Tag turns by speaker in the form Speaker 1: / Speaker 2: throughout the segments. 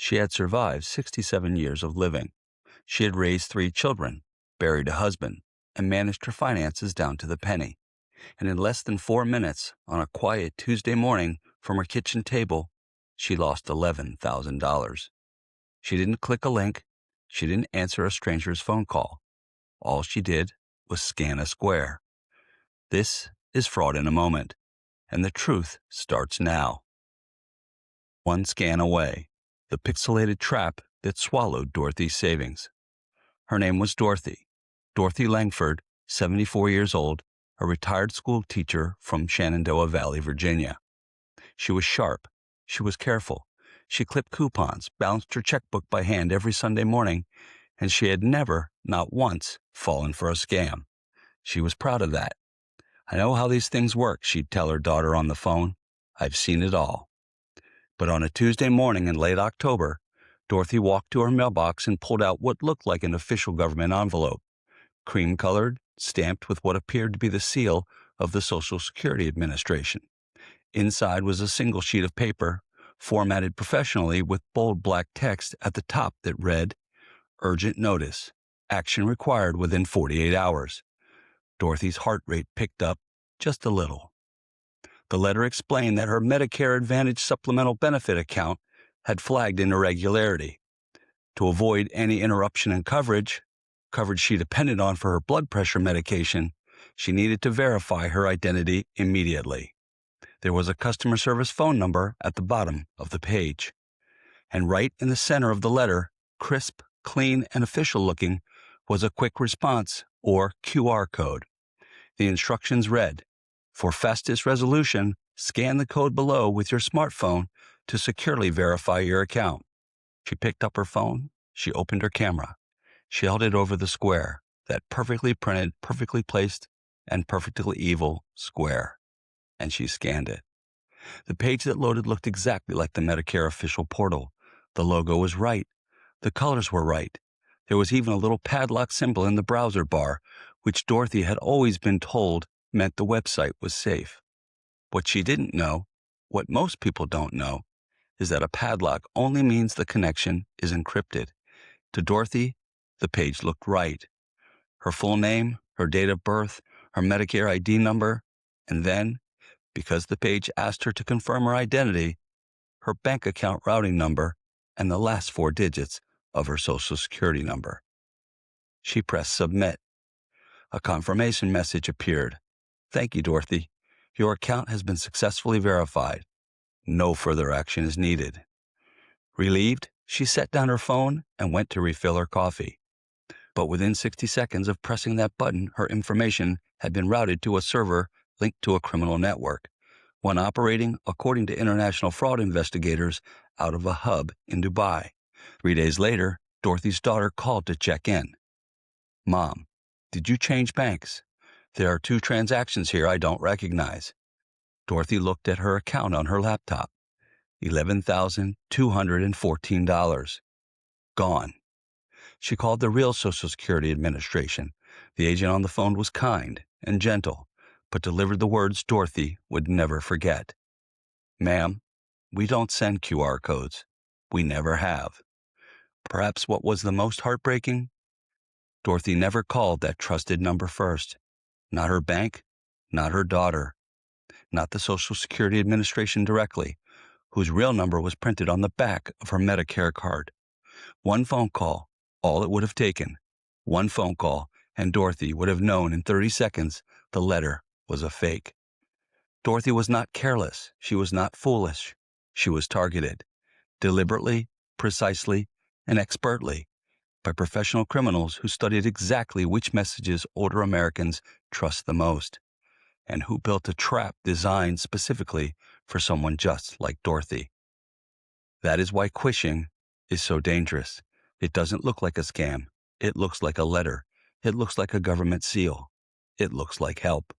Speaker 1: She had survived 67 years of living. She had raised 3 children, buried a husband, and managed her finances down to the penny. And in less than 4 minutes, on a quiet Tuesday morning from her kitchen table, she lost $11,000. She didn't click a link. She didn't answer a stranger's phone call. All she did was scan a square. This is Fraud in a Moment, and the truth starts now. One scan away, the pixelated trap that swallowed Dorothy's savings. Her name was Dorothy Langford, 74 years old, a retired school teacher from Shenandoah Valley, Virginia. She was sharp. She was careful. She clipped coupons, balanced her checkbook by hand every Sunday morning, and she had never, not once, fallen for a scam. She was proud of that. "I know how these things work," she'd tell her daughter on the phone. "I've seen it all." But on a Tuesday morning in late October, Dorothy walked to her mailbox and pulled out what looked like an official government envelope, cream-colored, stamped with what appeared to be the seal of the Social Security Administration. Inside was a single sheet of paper, formatted professionally with bold black text at the top that read, "Urgent notice. Action required within 48 hours. Dorothy's heart rate picked up just a little. The letter explained that her Medicare Advantage supplemental benefit account had flagged an irregularity. To avoid any interruption in coverage she depended on for her blood pressure medication, she needed to verify her identity immediately. There was a customer service phone number at the bottom of the page. And right in the center of the letter, crisp, clean, and official-looking, was a quick response, or QR code. The instructions read, "For fastest resolution, scan the code below with your smartphone to securely verify your account." She picked up her phone. She opened her camera. She held it over the square, that perfectly printed, perfectly placed, and perfectly evil square. And she scanned it. The page that loaded looked exactly like the Medicare official portal. The logo was right. The colors were right. There was even a little padlock symbol in the browser bar, which Dorothy had always been told meant the website was safe. What she didn't know, what most people don't know, is that a padlock only means the connection is encrypted. To Dorothy, the page looked right. Her full name, her date of birth, her Medicare ID number, and then, because the page asked her to confirm her identity, her bank account routing number and the last 4 digits of her Social Security number. She pressed submit. A confirmation message appeared. "Thank you, Dorothy. Your account has been successfully verified. No further action is needed." Relieved, she set down her phone and went to refill her coffee. But within 60 seconds of pressing that button, her information had been routed to a server linked to a criminal network, one operating, according to international fraud investigators, out of a hub in Dubai. 3 days later, Dorothy's daughter called to check in. "Mom, did you change banks? There are 2 transactions here I don't recognize." Dorothy looked at her account on her laptop. $11,214. Gone. She called the real Social Security Administration. The agent on the phone was kind and gentle, but delivered the words Dorothy would never forget. "Ma'am, we don't send QR codes. We never have." Perhaps what was the most heartbreaking? Dorothy never called that trusted number first. Not her bank, not her daughter, not the Social Security Administration directly, whose real number was printed on the back of her Medicare card. One phone call, all it would have taken. One phone call, and Dorothy would have known in 30 seconds the letter was a fake. Dorothy was not careless. She was not foolish. She was targeted, deliberately, precisely, and expertly, by professional criminals who studied exactly which messages older Americans trust the most, and who built a trap designed specifically for someone just like Dorothy. That is why quishing is so dangerous. It doesn't look like a scam. It looks like a letter. It looks like a government seal. It looks like help.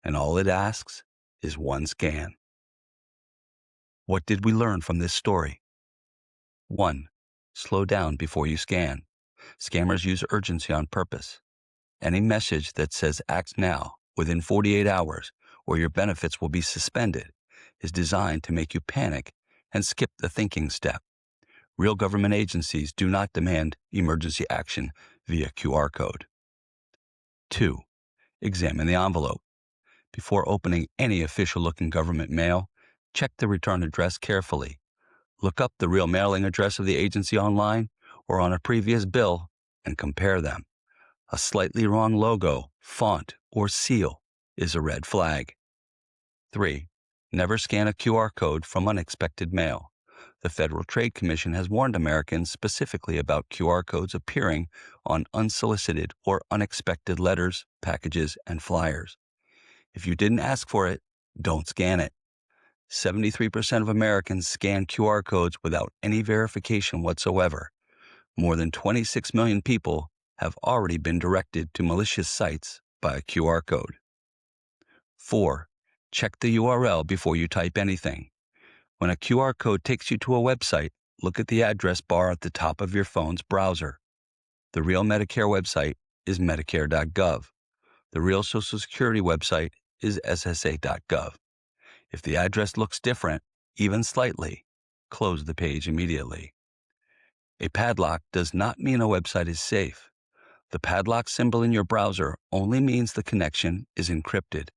Speaker 1: And all it asks is one scan. What did we learn from this story? 1. Slow down before you scan. Scammers use urgency on purpose. Any message that says act now, within 48 hours, or your benefits will be suspended, is designed to make you panic and skip the thinking step. Real government agencies do not demand emergency action via QR code. 2. Examine the envelope. Before opening any official-looking government mail, check the return address carefully. Look up the real mailing address of the agency online or on a previous bill and compare them. A slightly wrong logo, font, or seal is a red flag. 3. Never scan a QR code from unexpected mail. The Federal Trade Commission has warned Americans specifically about QR codes appearing on unsolicited or unexpected letters, packages, and flyers. If you didn't ask for it, don't scan it. 73% of Americans scan QR codes without any verification whatsoever. More than 26 million people have already been directed to malicious sites by a QR code. 4. Check the URL before you type anything. When a QR code takes you to a website, look at the address bar at the top of your phone's browser. The real Medicare website is Medicare.gov. The real Social Security website is SSA.gov. If the address looks different, even slightly, close the page immediately. A padlock does not mean a website is safe. The padlock symbol in your browser only means the connection is encrypted.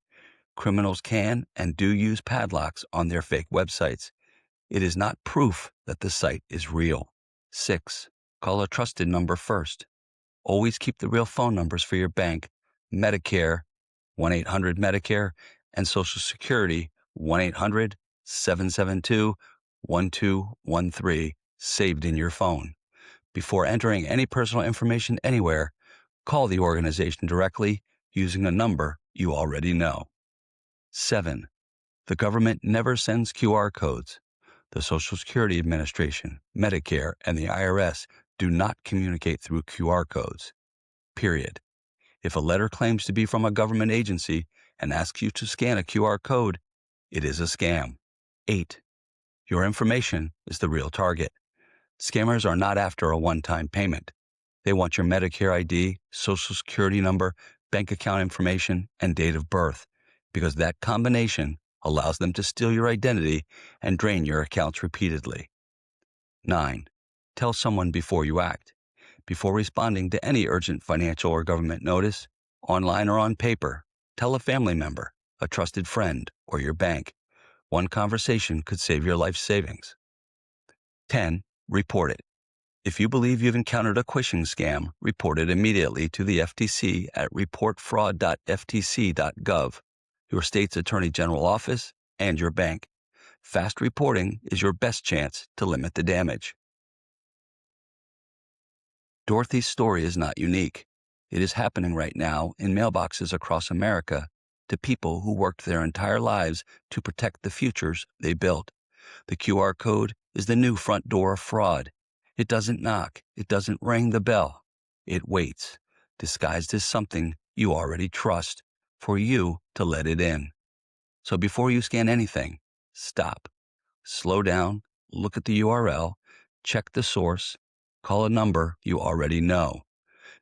Speaker 1: Criminals can and do use padlocks on their fake websites. It is not proof that the site is real. 6. Call a trusted number first. Always keep the real phone numbers for your bank, Medicare, 1-800-MEDICARE, and Social Security, 1-800-772-1213, saved in your phone. Before entering any personal information anywhere, call the organization directly using a number you already know. 7. The government never sends QR codes. The Social Security Administration, Medicare, and the IRS do not communicate through QR codes. Period. If a letter claims to be from a government agency and asks you to scan a QR code, it is a scam. 8. Your information is the real target. Scammers are not after a one-time payment. They want your Medicare ID, Social Security number, bank account information, and date of birth, because that combination allows them to steal your identity and drain your accounts repeatedly. 9. Tell someone before you act. Before responding to any urgent financial or government notice, online or on paper, tell a family member, a trusted friend, or your bank. One conversation could save your life savings. 10. Report it. If you believe you've encountered a phishing scam, report it immediately to the FTC at reportfraud.ftc.gov, your state's Attorney General office, and your bank. Fast reporting is your best chance to limit the damage. Dorothy's story is not unique. It is happening right now in mailboxes across America to people who worked their entire lives to protect the futures they built. The QR code is the new front door of fraud. It doesn't knock. It doesn't ring the bell. It waits, disguised as something you already trust, for you to let it in. So before you scan anything, stop, slow down, look at the URL, check the source, call a number you already know.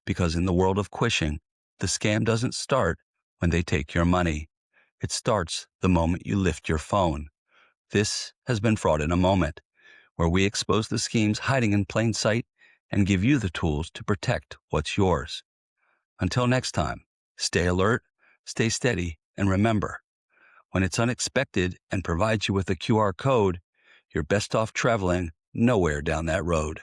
Speaker 1: Because in the world of phishing, the scam doesn't start when they take your money. It starts the moment you lift your phone. This has been Fraud in a Moment, where we expose the schemes hiding in plain sight and give you the tools to protect what's yours. Until next time, stay alert, stay steady, and remember, when it's unexpected and provides you with a QR code, you're best off traveling nowhere down that road.